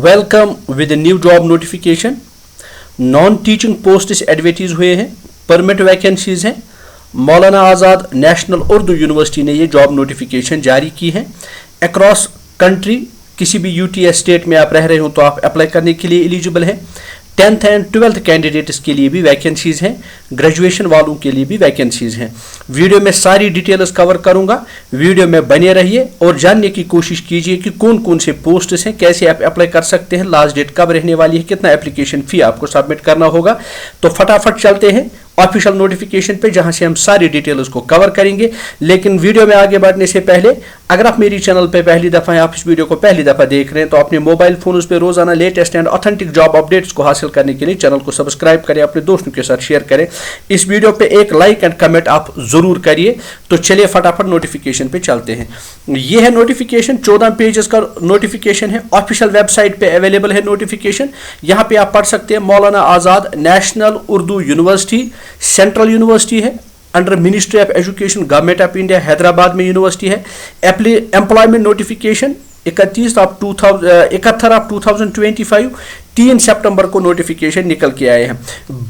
Welcome with new job notification. Non teaching posts advertise हुए हैं, permit vacancies हैं। Maulana Azad national Urdu university ने ये जॉब नोटिफिकेशन जारी की है। अक्रॉस कंट्री किसी भी यूटीएस स्टेट में आप रह रहे हो तो आप अप्लाई करने के लिए एलिजिबल हैं। 10th एंड 12th कैंडिडेट्स के लिए भी वैकेंसीज हैं, ग्रेजुएशन वालों के लिए भी वैकेंसीज हैं। वीडियो में सारी डिटेल्स कवर करूंगा, वीडियो में बने रहिए और जानने की कोशिश कीजिए कि कौन कौन से पोस्ट्स हैं, कैसे आप अप्लाई कर सकते हैं, लास्ट डेट कब रहने वाली है, कितना एप्लीकेशन फी आपको सबमिट करना होगा। तो फटाफट चलते हैं ऑफिशियल नोटिफिकेशन पे, जहां से हम सारी डिटेल्स को कवर करेंगे। लेकिन वीडियो में आगे बढ़ने से पहले अगर आप मेरी चैनल पे पहली दफा हैं, आप इस वीडियो को पहली दफा देख रहे हैं, तो अपने मोबाइल फोन पे रोजाना latest and authentic job updates को हासिल करने के लिए चैनल को सब्सक्राइब करें, अपने दोस्तों के साथ शेयर करें। इस वीडियो पे एक लाइक एंड कमेंट आप जरूर करिए। तो चलिए फटाफट नोटिफिकेशन पे चलते हैं। ये है नोटिफिकेशन, 14 पेजेस का नोटिफिकेशन है। ऑफिशियल वेबसाइट पे अवेलेबल है नोटिफिकेशन। यहाँ पे आप पढ़ सकते हैं Maulana Azad national Urdu university central university है, under ministry of education government of India, Hyderabad में यूनिवर्सिटी है। एम्प्लॉयमेंट नोटिफिकेशन 71 ऑफ 2025, 3 सितंबर को नोटिफिकेशन निकल के आए हैं।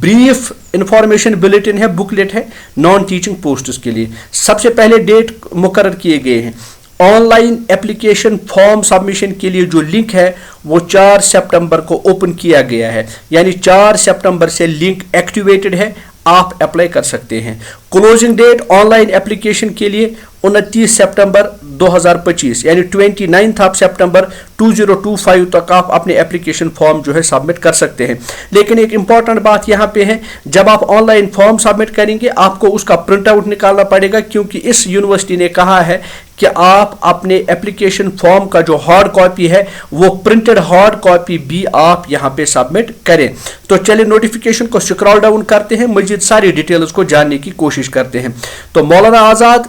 ब्रीफ इंफॉर्मेशन बुलेटिन है, बुकलेट है नॉन टीचिंग पोस्ट्स के लिए। सबसे पहले डेट मुकर्रर किए गए हैं। ऑनलाइन एप्लीकेशन फॉर्म सबमिशन के लिए जो लिंक है वो 4 सितंबर को ओपन किया गया है, यानी 4 सितंबर से लिंक एक्टिवेटेड है, आप अप्लाई कर सकते हैं। क्लोजिंग डेट ऑनलाइन एप्लीकेशन के लिए 29 सितंबर 2025 यानी 29 सितंबर 2025 तक आप अपने एप्लीकेशन फॉर्म जो है सबमिट कर सकते हैं। लेकिन एक इंपॉर्टेंट बात यहाँ पे है, जब आप ऑनलाइन फॉर्म सबमिट करेंगे आपको उसका प्रिंट आउट निकालना पड़ेगा, क्योंकि इस यूनिवर्सिटी ने कहा है कि आप अपने एप्लीकेशन फॉर्म का जो हार्ड कॉपी है वो प्रिंटेड हार्ड कॉपी भी आप यहाँ पे सबमिट करें। तो चलिए नोटिफिकेशन को स्क्रॉल डाउन करते हैं, मजीद सारी डिटेल्स को जानने की कोशिश करते हैं। तो मौलाना आज़ाद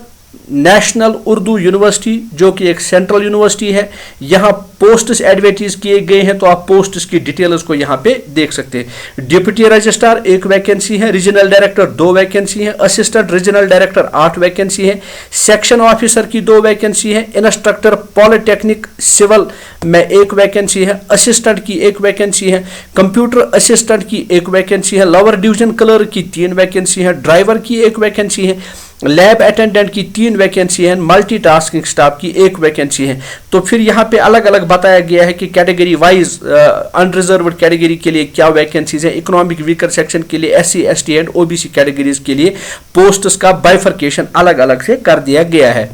नेशनल उर्दू यूनिवर्सिटी जो कि एक सेंट्रल यूनिवर्सिटी है, यहाँ पोस्ट्स एडवर्टाइज किए गए हैं, तो आप पोस्ट्स की डिटेल्स को यहाँ पे देख सकते हैं। डिप्टी रजिस्ट्रार 1 वैकेंसी है, रीजनल डायरेक्टर 2 वैकेंसी है, असिस्टेंट रीजनल डायरेक्टर 8 वैकेंसी है, सेक्शन ऑफिसर की 2 वैकेंसी है, इंस्ट्रक्टर पॉलिटेक्निक सिविल में 1 वैकेंसी है, असिस्टेंट की 1 वैकेंसी है, कंप्यूटर असिस्टेंट की 1 वैकेंसी है, लोअर डिवीजन क्लर्क की 3 वैकेंसी है, ड्राइवर की 1 वैकेंसी है, लैब अटेंडेंट की 3 वैकेंसी है, मल्टीटास्किंग स्टाफ की 1 वैकेंसी है। तो फिर यहाँ पे अलग अलग बताया गया है कि कैटेगरी वाइज अनरिजर्व्ड कैटेगरी के लिए क्या वैकेंसीज है, इकोनॉमिक वीकर सेक्शन के लिए, SC ST and OBC categories के लिए पोस्ट्स का बाइफर्केशन अलग अलग से कर दिया गया है।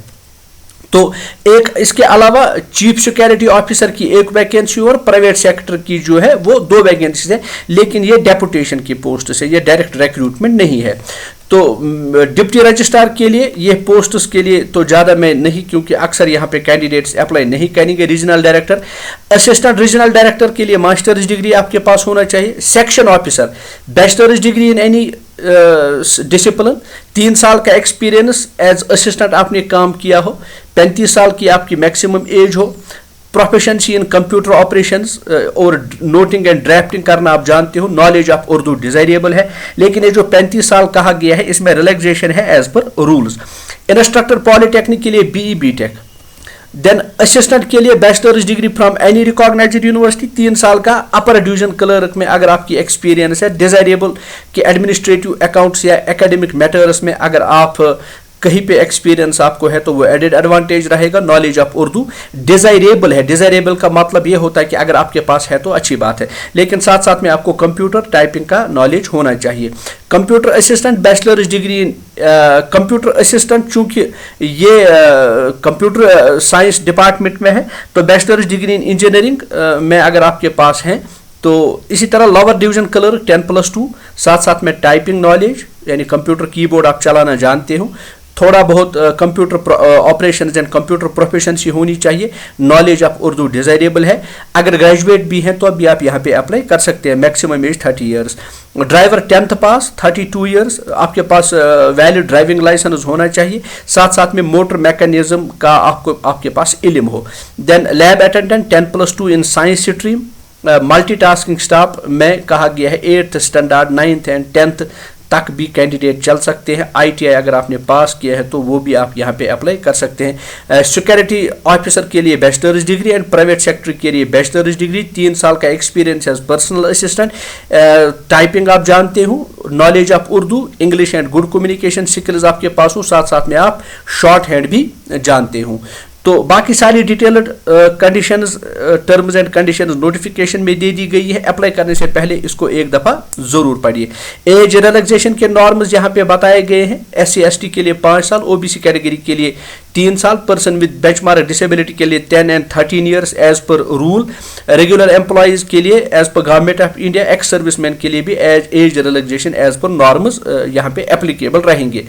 तो एक इसके अलावा चीफ सिक्योरिटी ऑफिसर की 1 वैकेंसी और प्राइवेट सेक्टर की जो है वो 2 वैकेंसी है, लेकिन ये डेपुटेशन की पोस्ट है, ये डायरेक्ट रिक्रूटमेंट नहीं है। तो डिप्टी रजिस्ट्रार के लिए ये पोस्ट्स के लिए तो ज़्यादा मैं नहीं, क्योंकि अक्सर यहाँ पे कैंडिडेट्स अप्लाई नहीं करेंगे। Regional director, assistant regional director के लिए मास्टर्स डिग्री आपके पास होना चाहिए। Section officer bachelors degree in any discipline, 3 साल का एक्सपीरियंस एज असिस्टेंट आपने काम किया हो, 35 साल की आपकी मैक्सिमम एज हो, प्रोफिशिएंसी इन कंप्यूटर ऑपरेशंस और नोटिंग एंड ड्राफ्टिंग करना आप जानते हो, नॉलेज ऑफ उर्दू डिजायरेबल है। लेकिन ये जो 35 साल कहा गया है इसमें रिलैक्सेशन है as per rules. Instructor polytechnic के लिए BE BTech, देन असिस्टेंट के लिए bachelor's degree from any recognised university, 3 साल का अपर डिवीजन क्लर्क में अगर आपकी एक्सपीरियंस है। डिजायरेबल कि एडमिनिस्ट्रेटिव अकाउंट्स या एकेडमिक मैटर्स में अगर आप कहीं पे एक्सपीरियंस आपको है तो वो एडेड एडवांटेज रहेगा। नॉलेज ऑफ उर्दू डिजायरेबल है, डिजायरेबल का मतलब ये होता है कि अगर आपके पास है तो अच्छी बात है, लेकिन साथ साथ में आपको कंप्यूटर टाइपिंग का नॉलेज होना चाहिए। Computer assistant bachelors degree, computer assistant चूंकि ये कंप्यूटर साइंस डिपार्टमेंट में है तो बैचलर्स डिग्री इन इंजीनियरिंग में अगर आपके पास है तो इसी तरह लोअर डिवीजन क्लर्क 10+2, साथ साथ में टाइपिंग नॉलेज यानी कंप्यूटर कीबोर्ड आप चलाना जानते हो, थोड़ा बहुत computer operations and computer proficiency होनी चाहिए। नॉलेज ऑफ उर्दू डिजायरेबल है। अगर ग्रेजुएट भी हैं तो अभी आप यहाँ पे अप्लाई कर सकते हैं। Maximum age 30 years. Driver 10th पास, 32 ईयर्स, आपके पास वैलिड ड्राइविंग लाइसेंस होना चाहिए, साथ साथ में मोटर मैकेनिज्म का आपके पास इल्म हो। Then lab attendant 10+2 in science stream. Multitasking staff में कहा गया है 8th standard, 9th and 10th तक भी कैंडिडेट चल सकते हैं। ITI अगर आपने पास किया है तो वो भी आप यहाँ पे अप्लाई कर सकते हैं। सिक्योरिटी ऑफिसर के लिए bachelor's degree and private sector के लिए बैचलर्स डिग्री, 3 साल का experience as personal assistant, typing आप जानते हो, knowledge of Urdu, English and good communication skills आपके पास हो, साथ साथ में आप शॉर्ट हैंड भी जानते हो। तो बाकी सारी detailed conditions, terms and conditions notification में दे दी गई है। अप्लाई करने से पहले इसको एक दफ़ा ज़रूर पढ़िए। एज रिलैक्सेशन के नॉर्म्स यहाँ पे बताए गए हैं। SC ST के लिए 5 साल, OBC कैटेगरी के लिए 3 साल, पर्सन विद बेंचमार्क डिसेबिलिटी के लिए 10 and 13 years age per rule, regular employees के लिए age per government of India, ex serviceman के लिए भी age relaxation age per norms यहाँ पे एप्लीकेबल रहेंगे।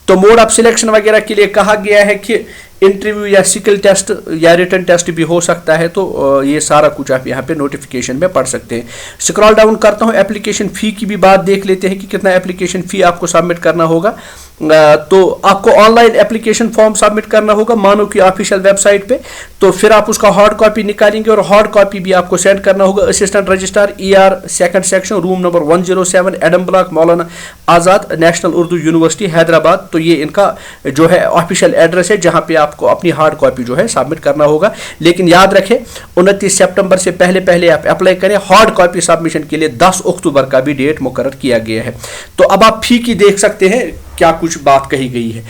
तो मोड ऑफ सिलेक्शन वगैरह के लिए कहा गया है कि इंटरव्यू या स्किल टेस्ट या रिटन टेस्ट भी हो सकता है। तो ये सारा कुछ आप यहाँ पे नोटिफिकेशन में पढ़ सकते हैं। स्क्रॉल डाउन करता हूँ, एप्लीकेशन फ़ी की भी बात देख लेते हैं कि कितना एप्लीकेशन फ़ी आपको सबमिट करना होगा। तो आपको ऑनलाइन एप्लीकेशन फॉर्म सबमिट करना होगा मानो की ऑफिशियल वेबसाइट पे। तो फिर आप उसका हार्ड कॉपी निकालेंगे और हार्ड कॉपी भी आपको सेंड करना होगा assistant registrar ER 2nd section, room number 107, Adam block, मौलाना आज़ाद, नेशनल उर्दू यूनिवर्सिटी, हैदराबाद। तो ये इनका जो है ऑफिशियल एड्रेस है जहाँ पे आपको अपनी हार्ड कॉपी जो है सबमिट करना होगा। लेकिन याद रखें 29 सितंबर से पहले आप अप्लाई करें। हार्ड कॉपी सबमिशन के लिए 10 अक्टूबर का भी डेट मुकर्रर किया गया है। तो अब आप फी की देख सकते हैं क्या कुछ बात कही गई है।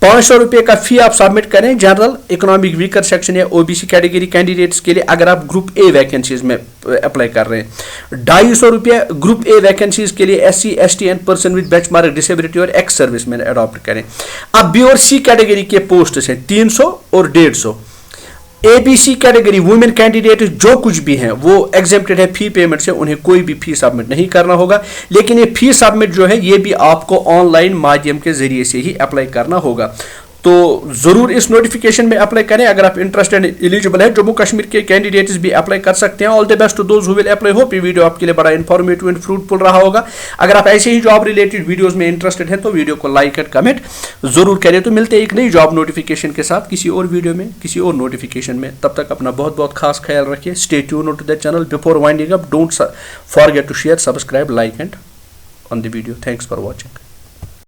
500 रुपये का फी आप सबमिट करें जनरल, इकोनॉमिक वीकर सेक्शन या OBC कैटेगरी कैंडिडेट्स के लिए अगर आप ग्रुप A वैकेंसीज में अप्लाई कर रहे हैं। 250 रुपये ग्रुप A वैकेंसीज के लिए SC ST and person with benchmark disability और एक्स सर्विस में अडॉप्ट करें। अब B और C कैटेगरी के पोस्ट हैं 300 और 150। ABC कैटेगरी वुमेन कैंडिडेट जो कुछ भी हैं वो एग्जेम्प्टेड है फी पेमेंट से, उन्हें कोई भी फी सबमिट नहीं करना होगा। लेकिन ये फी सबमिट जो है ये भी आपको ऑनलाइन माध्यम के जरिए से ही अप्लाई करना होगा। तो ज़रूर इस नोटिफिकेशन में अप्लाई करें अगर आप इंटरेस्टेड एलिजिबल है। जम्मू कश्मीर के कैंडिडेट्स भी अप्लाई कर सकते हैं। All the best to those who will apply. Hope ये वीडियो आपके लिए बड़ा इन्फॉर्मेटिव एंड फ्रूटफुल रहा होगा। अगर आप ऐसे ही जॉब रिलेटेड वीडियोस में इंटरेस्टेड हैं तो वीडियो को लाइक एंड कमेंट जरूर करें। तो मिलते हैं एक नई जॉब नोटिफिकेशन के साथ किसी और वीडियो में, किसी और नोटिफिकेशन में। तब तक अपना बहुत बहुत खास ख्याल रखिए। Stay tuned to the channel. Before winding up, don't forget to share, subscribe, like and on the video. Thanks for watching.